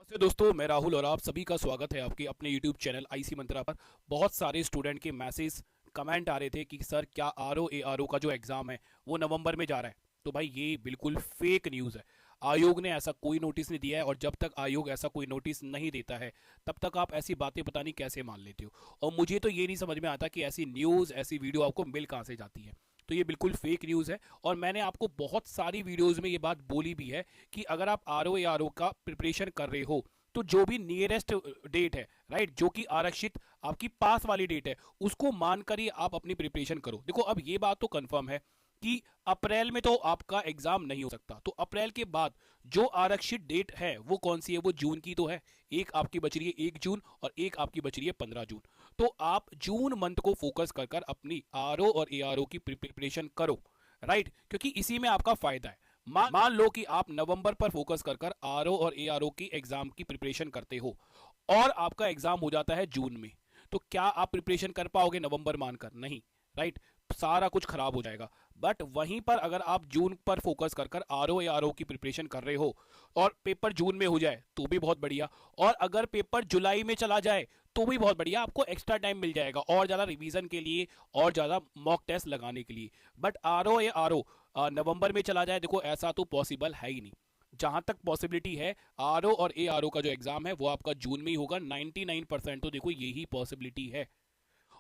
नमस्ते दोस्तों, मैं राहुल और आप सभी का स्वागत है आपके अपने YouTube चैनल आईसी मंत्रा पर। बहुत सारे स्टूडेंट के मैसेज कमेंट आ रहे थे कि सर क्या आरओ एआरओ का जो एग्ज़ाम है वो नवंबर में जा रहा है। तो भाई ये बिल्कुल फेक न्यूज़ है। आयोग ने ऐसा कोई नोटिस नहीं दिया है और जब तक आयोग ऐसा कोई नोटिस नहीं देता है तब तक आप ऐसी बातें पता नहीं कैसे मान लेते हो। और मुझे तो ये नहीं समझ में आता कि ऐसी न्यूज़ ऐसी वीडियो आपको मिल कहाँ से जाती है। तो ये बिल्कुल फेक न्यूज़ है और मैंने आपको बहुत सारी वीडियोज़ में ये बात बोली भी है कि अगर आप आरओ एआरओ का प्रिपरेशन कर रहे हो तो जो भी नियरेस्ट डेट है, राइट, जो कि आरक्षित आपकी पास वाली डेट है, उसको मानकर ही आप अपनी प्रिपरेशन करो। देखो अब ये बात तो कंफर्म है कि अप्रैल में तो आपका एग्जाम नहीं हो सकता, तो अप्रैल के बाद जो आरक्षित डेट है वो कौन सी है? वो जून की तो है। एक आपकी बच रही है 1 जून और एक आपकी बच रही है 15 जून। तो आप जून मंथ को फोकस कर कर अपनी आरओ और एआरओ की प्रिपरेशन करो, राइट, क्योंकि इसी में आपका फायदा है। मान लो कि आप नवंबर पर फोकस कर कर आरओ और एआरओ की एग्जाम की प्रिपरेशन करते हो और आपका एग्जाम हो जाता है जून में, तो क्या आप प्रिपरेशन कर पाओगे नवंबर मानकर? नहीं, राइट, सारा कुछ खराब हो जाएगा। बट वहीं पर अगर आप जून पर फोकस कर कर आरओ या आरओ की प्रिपरेशन कर रहे हो और पेपर जून में हो जाए तो भी बहुत बढ़िया, और अगर पेपर जुलाई में चला जाए तो भी बहुत बढ़िया, आपको एक्स्ट्रा टाइम मिल जाएगा और ज़्यादा रिवीजन के लिए और ज़्यादा मॉक टेस्ट लगाने के लिए। बट आरओ या आरओ नवंबर में चला जाए, देखो ऐसा तो पॉसिबल है ही नहीं। जहां तक पॉसिबिलिटी है आरओ और ए आरओ का जो एग्जाम है वो आपका जून में ही होगा। 99% तो देखो यही पॉसिबिलिटी है।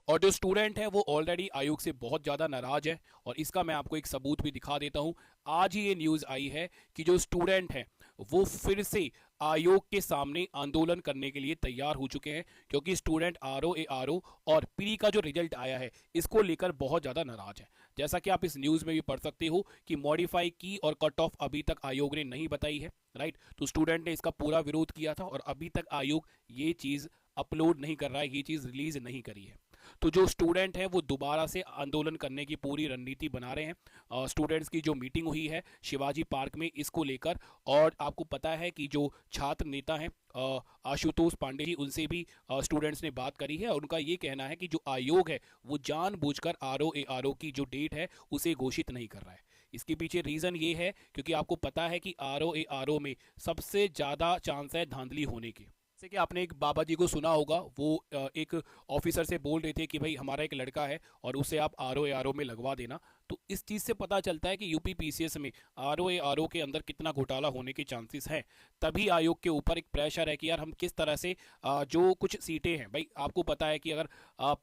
और जो स्टूडेंट है वो ऑलरेडी आयोग से बहुत ज़्यादा नाराज है और इसका मैं आपको एक सबूत भी दिखा देता हूं। आज ही ये न्यूज़ आई है कि जो स्टूडेंट है वो फिर से आयोग के सामने आंदोलन करने के लिए तैयार हो चुके हैं, क्योंकि स्टूडेंट आरओ ए आरओ और प्री का जो रिजल्ट आया है इसको लेकर बहुत ज़्यादा नाराज है। जैसा कि आप इस न्यूज़ में भी पढ़ सकते हो कि मॉडिफाई की और कट ऑफ अभी तक आयोग ने नहीं बताई है, राइट। तो स्टूडेंट ने इसका पूरा विरोध किया था और अभी तक आयोग ये चीज़ अपलोड नहीं कर रहा है, ये चीज़ रिलीज नहीं करी है। तो जो स्टूडेंट हैं वो दोबारा से आंदोलन करने की पूरी रणनीति बना रहे हैं। स्टूडेंट्स की जो मीटिंग हुई है शिवाजी पार्क में इसको लेकर, और आपको पता है कि जो छात्र नेता हैं आशुतोष पांडे जी, उनसे भी स्टूडेंट्स ने बात करी है और उनका ये कहना है कि जो आयोग है वो जानबूझकर आरओ ए आरओ की जो डेट है उसे घोषित नहीं कर रहा है। इसके पीछे रीज़न ये है क्योंकि आपको पता है कि आरओ ए आरओ में सबसे ज़्यादा चांस है धांधली होने के। जैसे कि आपने एक बाबा जी को सुना होगा, वो एक ऑफिसर से बोल रहे थे कि भाई हमारा एक लड़का है और उसे आप आरओ ए आरओ में लगवा देना। तो इस चीज़ से पता चलता है कि यूपी पीसीएस में आरओ ए आरओ के अंदर कितना घोटाला होने के चांसेस हैं। तभी आयोग के ऊपर एक प्रेशर है कि यार हम किस तरह से जो कुछ सीटें हैं, भाई आपको पता है कि अगर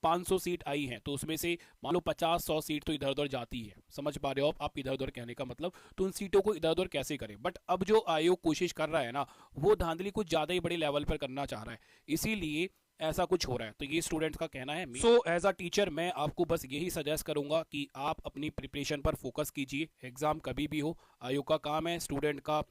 500 सीट आई हैं तो उसमें से मान लो 50-100 सीट तो इधर उधर जाती है। समझ पा रहे हो आप इधर उधर कहने का मतलब? तो उन सीटों को इधर उधर कैसे करें। बट अब जो आयोग कोशिश कर रहा है ना, वो धांधली कुछ ज़्यादा ही बड़े लेवल पर करना चाह रहा है, इसीलिए ऐसा कुछ हो रहा है। तो ये स्टूडेंट्स का कहना है। सो एज अ टीचर मैं आपको बस यही सजेस्ट करूंगा कि आप अपनी प्रिपरेशन पर फोकस कीजिए। एग्जाम कभी भी हो, आयोग का काम है स्टूडेंट का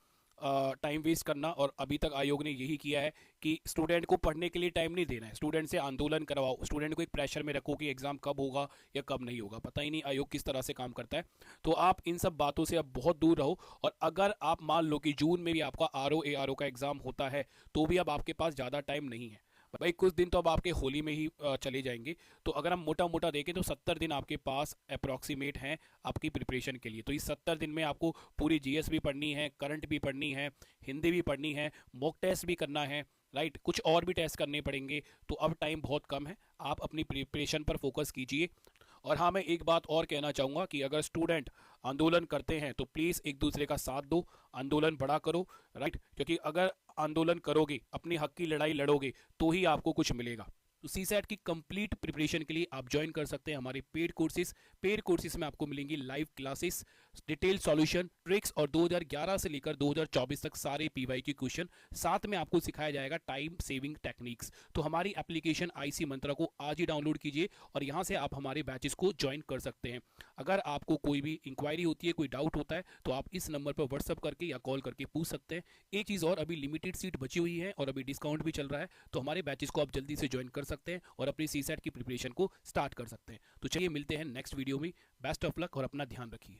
टाइम वेस्ट करना, और अभी तक आयोग ने यही किया है कि स्टूडेंट को पढ़ने के लिए टाइम नहीं देना है, स्टूडेंट से आंदोलन करवाओ, स्टूडेंट को एक प्रेशर में रखो कि एग्जाम कब होगा या कब नहीं होगा। पता ही नहीं आयोग किस तरह से काम करता है। तो आप इन सब बातों से अब बहुत दूर रहो। और अगर आप मान लो कि जून में भी आपका आरओ ए आरओ का एग्जाम होता है तो भी अब आपके पास ज़्यादा टाइम नहीं है भाई। कुछ दिन तो अब आपके होली में ही चले जाएंगे। तो अगर हम मोटा मोटा देखें तो 70 दिन आपके पास अप्रॉक्सीमेट हैं आपकी प्रिपरेशन के लिए। तो इस 70 दिन में आपको पूरी जीएस भी पढ़नी है, करंट भी पढ़नी है, हिंदी भी पढ़नी है, मॉक टेस्ट भी करना है, राइट, कुछ और भी टेस्ट करने पड़ेंगे। तो अब टाइम बहुत कम है, आप अपनी प्रिपरेशन पर फोकस कीजिए। और हाँ, मैं एक बात और कहना चाहूँगा कि अगर स्टूडेंट आंदोलन करते हैं तो प्लीज़ एक दूसरे का साथ दो, आंदोलन बड़ा करो, राइट, क्योंकि अगर आंदोलन करोगे, अपनी हक की लड़ाई लड़ोगे तो ही आपको कुछ मिलेगा। तो सीसैट की कंप्लीट प्रिपरेशन के लिए आप ज्वाइन कर सकते हैं हमारे पेड कोर्सेज। पेड कोर्सेज में आपको मिलेंगी live classes, detail solution, tricks और 2011 से लेकर 2024 तक सारे पीवाई के क्वेश्चन। साथ में आपको सिखाया जाएगा टाइम सेविंग टेक्निक्स। तो हमारी एप्लीकेशन आईसी मंत्रा को आज ही डाउनलोड कीजिए और यहाँ से आप हमारे बैचेस को ज्वाइन कर सकते हैं। अगर आपको कोई भी इंक्वायरी होती है, कोई डाउट होता है, तो आप इस नंबर पर व्हाट्सअप करके या कॉल करके पूछ सकते हैं। एक चीज़ और, अभी लिमिटेड सीट बची हुई है और अभी डिस्काउंट भी चल रहा है, तो हमारे बैचेस को आप जल्दी से ज्वाइन कर सकते हैं और अपनी सीसैट की प्रिपरेशन को स्टार्ट कर सकते हैं। तो चलिए मिलते हैं नेक्स्ट वीडियो में। बेस्ट ऑफ लक और अपना ध्यान रखिए।